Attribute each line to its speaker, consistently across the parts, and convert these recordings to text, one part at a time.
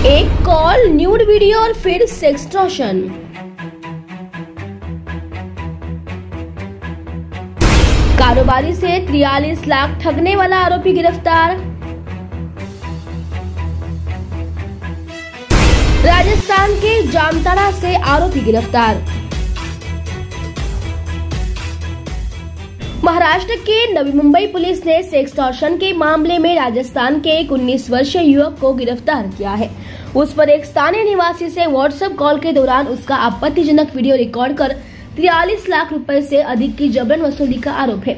Speaker 1: एक call, nude video और फिर सेक्सटॉर्शन। कारोबारी से 43 लाख ठगने वाला आरोपी गिरफ्तार। राजस्थान के जामताड़ा से आरोपी गिरफ्तार। महाराष्ट्र के नवी मुंबई पुलिस ने सेक्सटॉर्शन के मामले में राजस्थान के एक 19 वर्षीय युवक को गिरफ्तार किया है। उस पर एक स्थानीय निवासी से व्हाट्सएप कॉल के दौरान उसका आपत्तिजनक वीडियो रिकॉर्ड कर 43 लाख रुपए से अधिक की जबरन वसूली का आरोप है।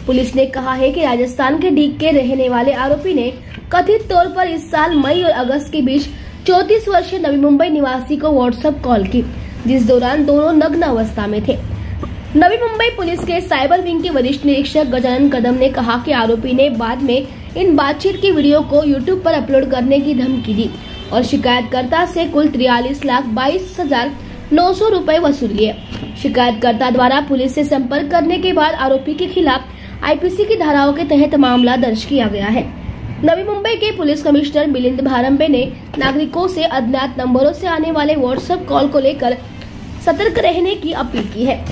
Speaker 1: पुलिस ने कहा है कि राजस्थान के डीग के रहने वाले आरोपी ने कथित तौर पर इस साल मई और अगस्त के बीच 34 वर्षीय नवी मुंबई निवासी को व्हाट्सएप कॉल की, जिस दौरान दोनों नग्न अवस्था में थे। नवी मुंबई पुलिस के साइबर विंग के वरिष्ठ निरीक्षक गजानन कदम ने कहा कि आरोपी ने बाद में इन बातचीत की वीडियो को यूट्यूब पर अपलोड करने की धमकी दी और शिकायतकर्ता से कुल 43,22,900 रुपए वसूल लिए। शिकायतकर्ता द्वारा पुलिस से संपर्क करने के बाद आरोपी के खिलाफ आईपीसी की धाराओं के तहत मामला दर्ज किया गया है। नवी मुंबई के पुलिस कमिश्नर मिलिंद भारंबे ने नागरिकों से अज्ञात नंबरों से आने वाले व्हाट्सएप कॉल को लेकर सतर्क रहने की अपील की है।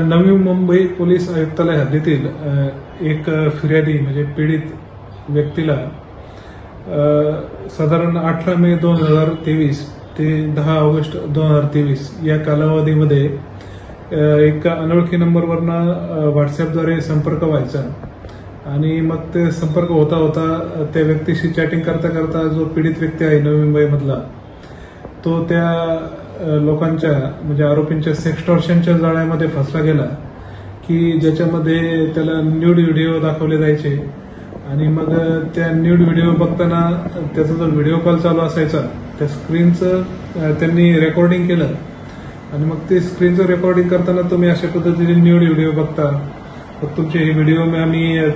Speaker 2: नवी मुंबई पोलीस आयुक्तालय हद्दीतील एक फिर्यादी म्हणजे पीडित व्यक्तीला साधारण 18 मे 2023 ते 10 ऑगस्ट 2023 या कालावधीमध्ये एक अनोळखी नंबरवरनं व्हॉट्सअपद्वारे संपर्क व्हायचा आणि मग ते संपर्क होता होता त्या व्यक्तीशी चॅटिंग करता करता जो पीडित व्यक्ती आहे नवी मुंबईमधला तो त्या लोकांच्या म्हणजे आरोपींच्या सेक्सटॉर्शनच्या जाळ्यामध्ये फसला गेला की ज्याच्यामध्ये त्याला न्यूड व्हिडिओ दाखवले जायचे आणि मग त्या न्यूड व्हिडिओ बघताना त्याचा जो व्हिडिओ कॉल चालू असायचा त्या स्क्रीनचं त्यांनी रेकॉर्डिंग केलं आणि मग ते स्क्रीनचं रेकॉर्डिंग करताना तुम्ही अशा पद्धतीने न्यूड व्हिडिओ बघता, तुमचे हे व्हिडिओ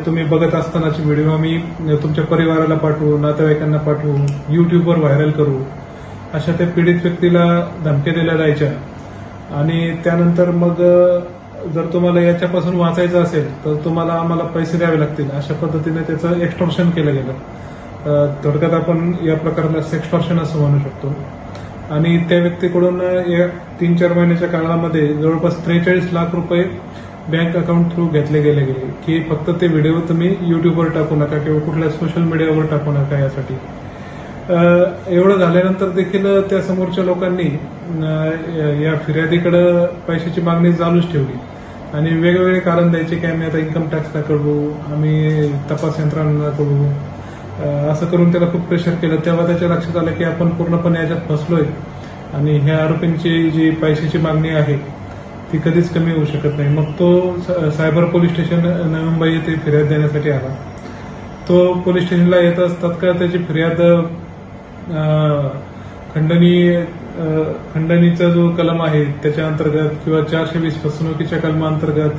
Speaker 2: तुम्ही बघत असतानाचे व्हिडिओ आम्ही तुमच्या परिवाराला पाठवू, नातेवाईकांना पाठवू, युट्यूबवर व्हायरल करू, अशा त्या पीडित व्यक्तीला धमक्या दिल्या जायच्या आणि त्यानंतर मग जर तुम्हाला याच्यापासून वाचायचं असेल तर तुम्हाला आम्हाला पैसे द्यावे लागतील, अशा पद्धतीने त्याचं एक्सटॉर्शन केलं गेलं। थोडक्यात आपण या प्रकाराला सेक्सटॉर्शन असं म्हणू शकतो आणि त्या व्यक्तीकडून या 3-4 महिन्याच्या काळामध्ये जवळपास 43 लाख रुपये बँक अकाउंट थ्रू घेतले गेले की फक्त ते व्हिडिओ तुम्ही युट्यूबवर टाकू नका किंवा कुठल्या सोशल मीडियावर टाकू नका यासाठी। एवढं झाल्यानंतर देखील त्या समोरच्या लोकांनी या फिर्यादीकडे पैशाची मागणी चालूच ठेवली आणि वेगवेगळे कारण द्यायचे की आम्ही आता इन्कम टॅक्सला करू, आम्ही तपास यंत्रणांना करू, असं करून त्याला खूप प्रेशर केलं। तेव्हा त्याच्या लक्षात आलं की आपण पूर्णपणे याच्यात फसलोय आणि ह्या आरोपींची जी पैशाची मागणी आहे ती कधीच कमी होऊ शकत नाही। मग तो cyber police station Navi Mumbai येथे फिर्याद देण्यासाठी आला। तो पोलीस स्टेशनला येताच तात्काळ त्याची फिर्याद खंडणीचा जो कलम आहे त्याच्या अंतर्गत किंवा 420 फसवणुकीच्या कलमांतर्गत,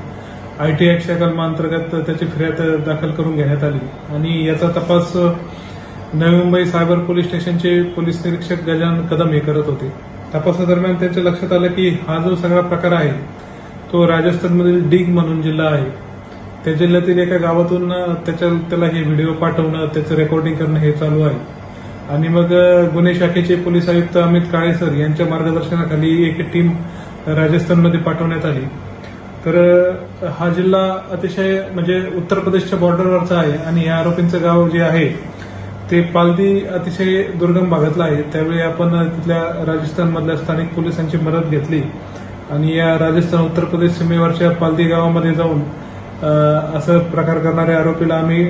Speaker 2: आयटी ऍक्टच्या कलमांतर्गत त्याची फिर्याद दाखल करून घेण्यात आली आणि याचा तपास नवी मुंबई सायबर पोलीस स्टेशनचे पोलीस निरीक्षक गजानन कदम हे करत होते। तपासादरम्यान त्यांच्या लक्षात आलं की हा जो सगळा प्रकार आहे तो राजस्थानमधील डीग म्हणून जिल्हा आहे, त्या जिल्ह्यातील एका गावातून त्याला हे व्हिडिओ पाठवणं, त्याचं रेकॉर्डिंग करणं हे चालू आहे आणि मग गुन्हे शाखेचे पोलीस आयुक्त अमित काळे सर यांच्या मार्गदर्शनाखाली एक टीम राजस्थानमध्ये पाठवण्यात आली। तर हा जिल्हा अतिशय म्हणजे उत्तर प्रदेशच्या बॉर्डरवरचा आहे आणि या आरोपींचं गाव जे आहे ते पालदी अतिशय दुर्गम भागातलं आहे। त्यावेळी आपण तिथल्या राजस्थानमधल्या स्थानिक पोलिसांची मदत घेतली आणि या राजस्थान उत्तर प्रदेश सीमेवरच्या पालदी गावामध्ये जाऊन असं प्रकार करणाऱ्या आरोपीला आम्ही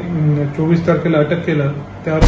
Speaker 2: 24 तारखेला अटक केलं। त्या